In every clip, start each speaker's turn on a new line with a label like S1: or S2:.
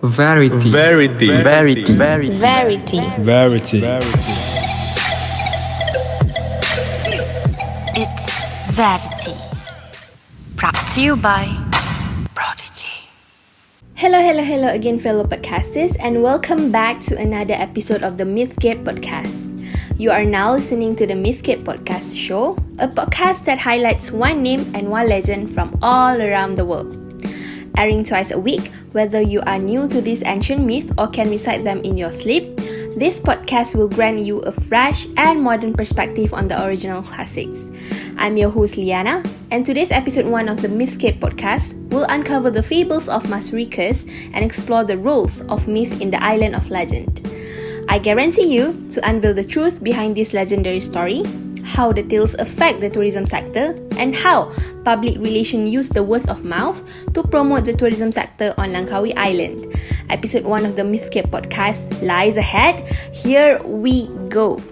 S1: Verity.
S2: Verity.
S1: Verity.
S3: Verity.
S2: Verity.
S3: It's Verity. Brought to you by Prodigy.
S4: Hello again, fellow podcasters, and welcome back to another episode of the Mythscape Podcast. You are now listening to the Mythscape Podcast show, a podcast that highlights one name and one legend from all around the world. Airing twice a week, whether you are new to this ancient myth or can recite them in your sleep, this podcast will grant you a fresh and modern perspective on the original classics. I'm your host Liana, and today's episode 1 of the Mythscape Podcast will uncover the fables of Mahsuri and explore the roles of myth in the island of legend. I guarantee you to unveil the truth behind this legendary story, how the tales affect the tourism sector, and how public relations use the word of mouth to promote the tourism sector on Langkawi Island. Episode 1 of the Mythscape Podcast lies ahead. Here we go.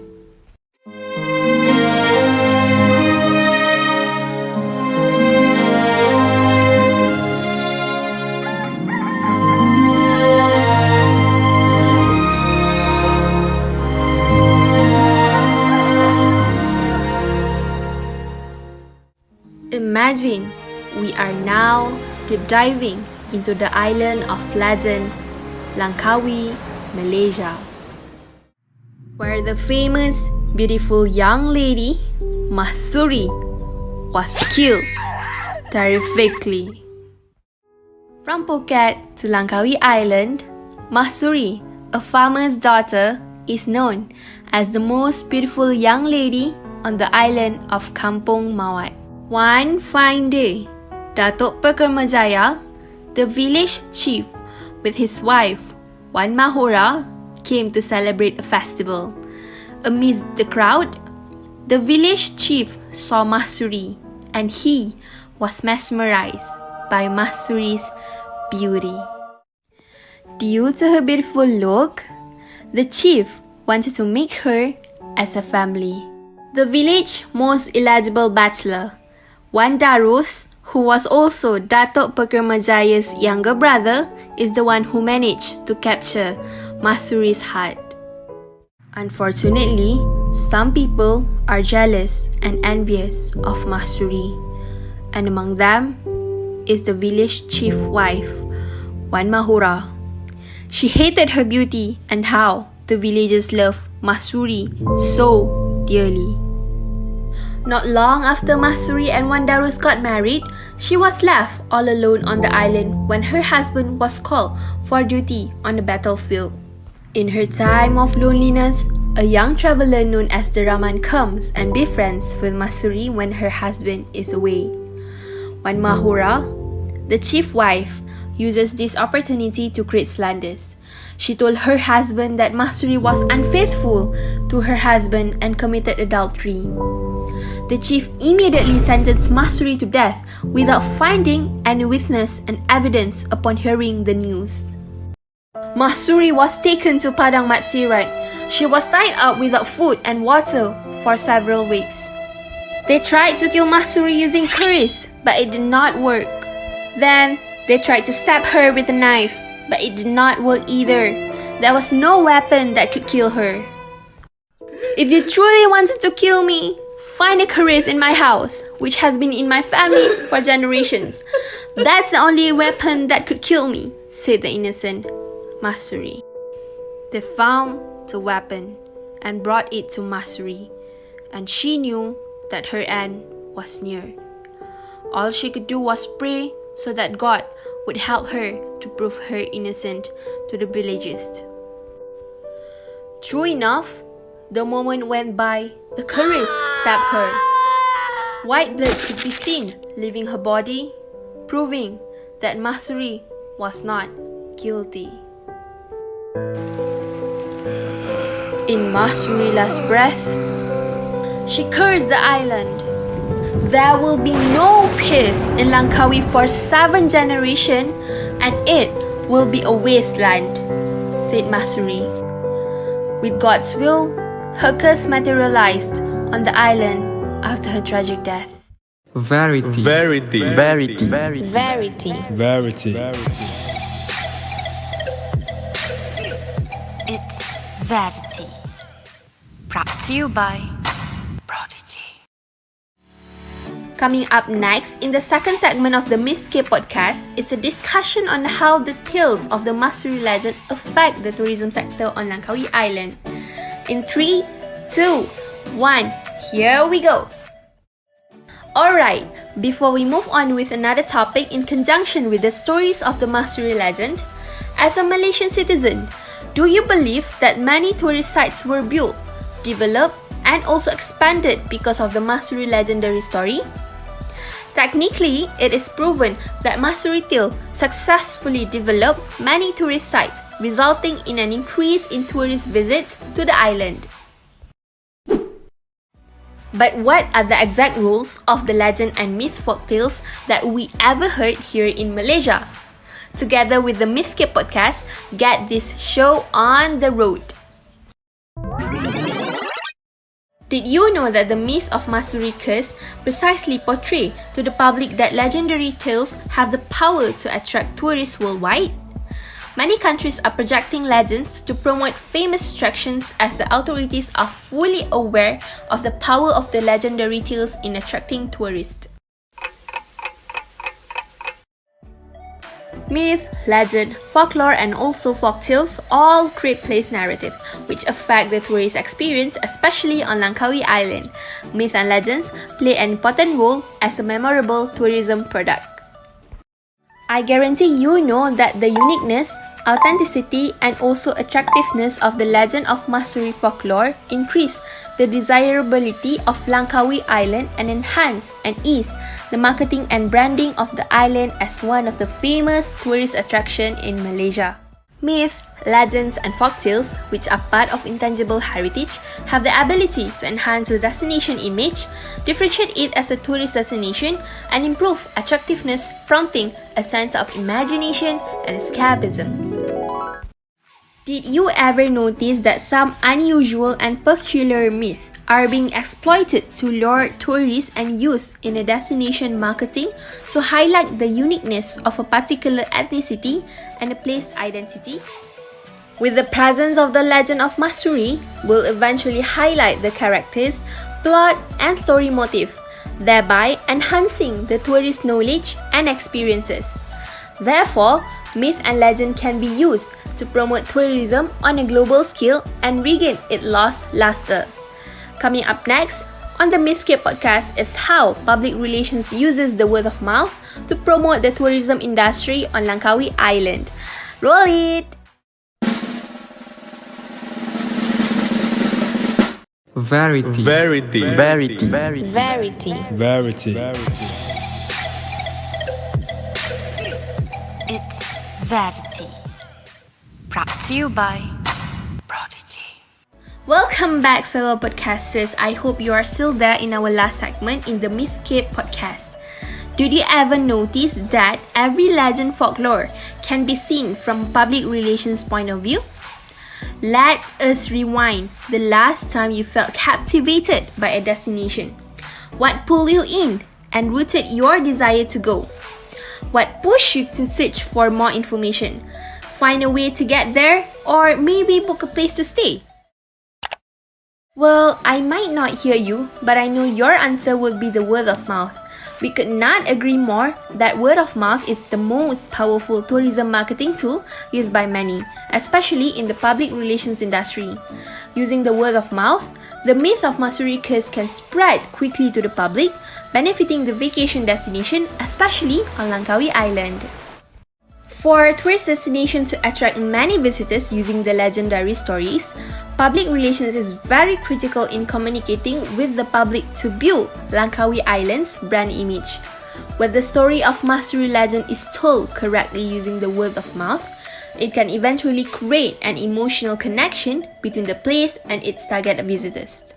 S4: Imagine we are now deep diving into the island of legend, Langkawi, Malaysia, where the famous, beautiful young lady, Mahsuri, was killed terrifically. From Phuket to Langkawi Island, Mahsuri, a farmer's daughter, is known as the most beautiful young lady on the island of Kampung Mawat. One fine day, Datuk Pekermajaya, the village chief, with his wife, Wan Mahura, came to celebrate a festival. Amidst the crowd, the village chief saw Mahsuri, and he was mesmerized by Mahsuri's beauty. Due to her beautiful look, the chief wanted to make her as a family. The village's most eligible bachelor, Wan Darus, who was also Datuk Pekermajaya's younger brother, is the one who managed to capture Mahsuri's heart. Unfortunately, some people are jealous and envious of Mahsuri, and among them is the village chief wife, Wan Mahura. She hated her beauty and how the villagers loved Mahsuri so dearly. Not long after Mahsuri and Wan Darus got married, she was left all alone on the island when her husband was called for duty on the battlefield. In her time of loneliness, a young traveler known as the Raman comes and befriends with Mahsuri when her husband is away. Wan Mahura, the chief wife, uses this opportunity to create slanders. She told her husband that Mahsuri was unfaithful to her husband and committed adultery. The chief immediately sentenced Mahsuri to death without finding any witness and evidence upon hearing the news. Mahsuri was taken to Padang Matsirat. She was tied up without food and water for several weeks. They tried to kill Mahsuri using curries, but it did not work. Then, they tried to stab her with a knife, but it did not work either. There was no weapon that could kill her. If you truly wanted to kill me, find a curries in my house, which has been in my family for generations. That's the only weapon that could kill me, said the innocent Mahsuri. They found the weapon and brought it to Mahsuri, and she knew that her end was near. All she could do was pray so that God would help her to prove her innocent to the villagers. True enough, the moment went by, the curries stabbed her. White blood could be seen leaving her body, proving that Mahsuri was not guilty. In Mahsuri's last breath, she cursed the island. There will be no peace in Langkawi for 7 generations, and it will be a wasteland, said Mahsuri. With God's will, her curse materialized on the island after her tragic death.
S1: Verity.
S2: Verity.
S1: Verity.
S3: Verity.
S2: Verity.
S3: Verity. Brought to you by Prodigy.
S4: Coming up next, in the second segment of the Mythscape Podcast, is a discussion on how the tales of the Mahsuri legend affect the tourism sector on Langkawi Island. In 3, 2, 1, here we go! Alright, before we move on with another topic in conjunction with the stories of the Mahsuri legend, as a Malaysian citizen, do you believe that many tourist sites were built, developed, and also expanded because of the Mahsuri legendary story? Technically, it is proven that Mahsuri tale successfully developed many tourist sites, resulting in an increase in tourist visits to the island. But what are the exact rules of the legend and myth folktales that we ever heard here in Malaysia? Together with the Mythscape Podcast, get this show on the road. Did you know that the myth of Mahsuri curse precisely portray to the public that legendary tales have the power to attract tourists worldwide? Many countries are projecting legends to promote famous attractions as the authorities are fully aware of the power of the legendary tales in attracting tourists. Myth, legend, folklore, and also folktales all create place narrative, which affect the tourist experience, especially on Langkawi Island. Myth and legends play an important role as a memorable tourism product. I guarantee you know that the uniqueness, authenticity, and also attractiveness of the legend of Mahsuri folklore increase the desirability of Langkawi Island and enhance and ease the marketing and branding of the island as one of the famous tourist attractions in Malaysia. Myths, legends, and folktales, which are part of intangible heritage, have the ability to enhance the destination image, differentiate it as a tourist destination, and improve attractiveness, prompting a sense of imagination and escapism. Did you ever notice that some unusual and peculiar myths are being exploited to lure tourists and used in a destination marketing to highlight the uniqueness of a particular ethnicity and a place identity? With the presence of the legend of Mahsuri, will eventually highlight the characters, plot, and story motif, thereby enhancing the tourist knowledge and experiences. Therefore, myth and legend can be used to promote tourism on a global scale and regain its lost luster. Coming up next on the Mythscape Podcast is how public relations uses the word of mouth to promote the tourism industry on Langkawi Island. Roll it!
S1: Verity.
S3: It's Verity. Brought to you by Prodigy.
S4: Welcome back, fellow podcasters. I hope you are still there in our last segment in the Mythscape Podcast. Did you ever notice that every legend folklore can be seen from a public relations point of view? Let us rewind the last time you felt captivated by a destination. What pulled you in and rooted your desire to go? What pushed you to search for more information? Find a way to get there, or maybe book a place to stay? Well, I might not hear you, but I know your answer will be the word of mouth. We could not agree more that word of mouth is the most powerful tourism marketing tool used by many, especially in the public relations industry. Using the word of mouth, the myth of Mahsuri curse can spread quickly to the public, benefiting the vacation destination, especially on Langkawi Island. For a tourist destination to attract many visitors using the legendary stories, public relations is very critical in communicating with the public to build Langkawi Island's brand image. When the story of Mahsuri legend is told correctly using the word of mouth, it can eventually create an emotional connection between the place and its target visitors.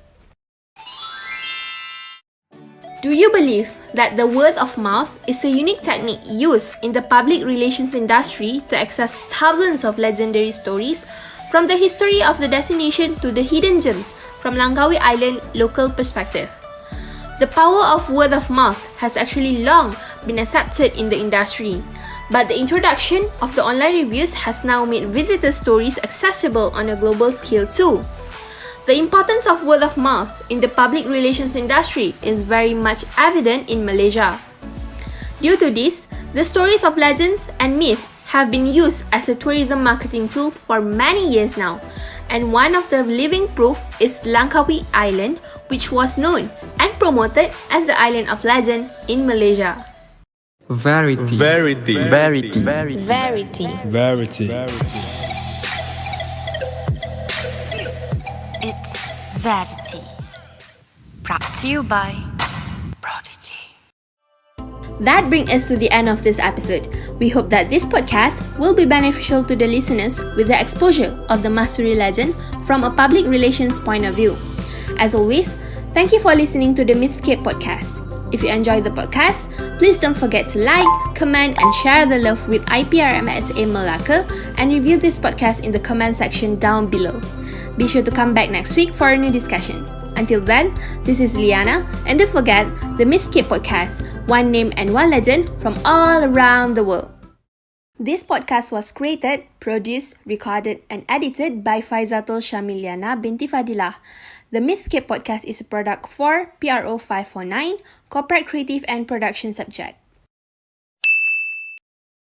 S4: Do you believe that the word of mouth is a unique technique used in the public relations industry to access thousands of legendary stories from the history of the destination to the hidden gems from Langkawi Island local perspective? The power of word of mouth has actually long been accepted in the industry. But the introduction of the online reviews has now made visitor stories accessible on a global scale too. The importance of word of mouth in the public relations industry is very much evident in Malaysia. Due to this, the stories of legends and myths have been used as a tourism marketing tool for many years now, and one of the living proof is Langkawi Island, which was known and promoted as the Island of Legend in Malaysia.
S1: Verity.
S2: Verity.
S1: Verity.
S3: Verity.
S2: Verity.
S3: It's Verity. Brought to you by Prodigy.
S4: That brings us to the end of this episode. We hope that this podcast will be beneficial to the listeners with the exposure of the Mahsuri legend from a public relations point of view. As always, thank you for listening to the Mythscape Podcast. If you enjoyed the podcast, please don't forget to like, comment, and share the love with IPRMSA Melaka and review this podcast in the comment section down below. Be sure to come back next week for a new discussion. Until then, this is Liana, and don't forget the Mythscape Podcast, one name and one legend from all around the world. This podcast was created, produced, recorded, and edited by Faizatul Shamiliana binti Fadilah. The Mythscape Podcast is a product for PRO 549, Corporate Creative and Production Subject.